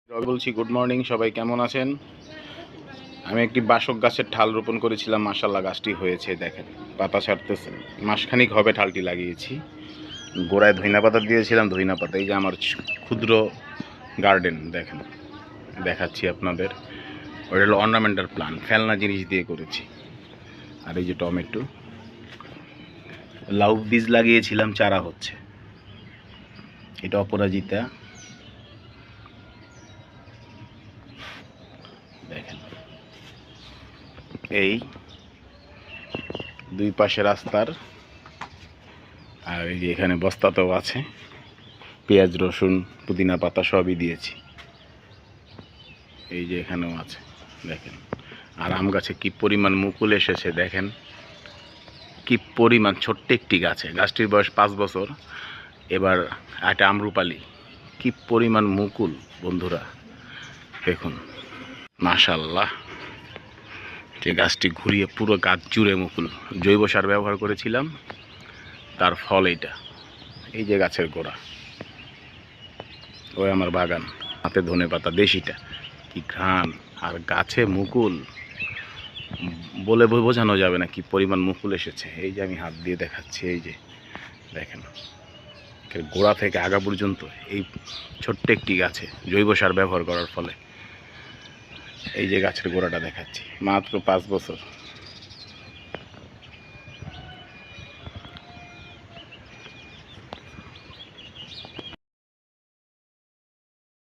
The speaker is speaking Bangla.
বলছি গুড মর্নিং, সবাই কেমন আছেন? আমি একটি বাসক গাছের ঠাল রোপণ করেছিলাম, মাশাআল্লাহ গাছটি হয়েছে। দেখেন পাতা ছাড়তেছে, মাসখানিক হবে ঠালটি লাগিয়েছি। গোড়ায় ধইনা পাতা দিয়েছিলাম, ধইনা পাতা। এই যে আমার ক্ষুদ্র গার্ডেন দেখেন, দেখাচ্ছি আপনাদের। ওটা হলো অর্নামেন্টাল প্লান্ট, ফেলনা জিনিস দিয়ে করেছি। আর এই যে টমেটো, লাউ বীজ লাগিয়েছিলাম, চারা হচ্ছে। এটা অপরাজিতা, দেখেন। এই দুই পাশে রাস্তার, আর এই যে এখানে বস্তাতেও আছে পেঁয়াজ, রসুন, পুদিনা পাতা সবই দিয়েছি। এই যে এখানেও আছে, দেখেন। আর আম গাছে কি পরিমাণ মুকুল এসেছে দেখেন, কি পরিমাণ। ছোট্ট একটি গাছে, গাছটির বয়স 5 বছর। এবার একটা আমরুপালি, কি পরিমাণ মুকুল বন্ধুরা, দেখুন মাশাআল্লাহ। যে গাছটি ঘুরিয়ে পুরো গাছ জুড়ে মুকুল। জৈব সার ব্যবহার করেছিলাম, তার ফল এইটা। এই যে গাছের গোড়া, ওই আমার বাগান। হাতে ধনেপাতা দেশিটা, কি ঘ্রাণ। আর গাছে মুকুল বলে বোঝানো যাবে না কি পরিমাণ মুকুল এসেছে। এই যে আমি হাত দিয়ে দেখাচ্ছি, এই যে দেখেন, গোড়া থেকে আগা পর্যন্ত এই ছোট্ট একটি গাছে জৈব সার ব্যবহার করার ফলে। এই যে গাছের গোড়াটা দেখাচ্ছি, মাত্র 5 বছর।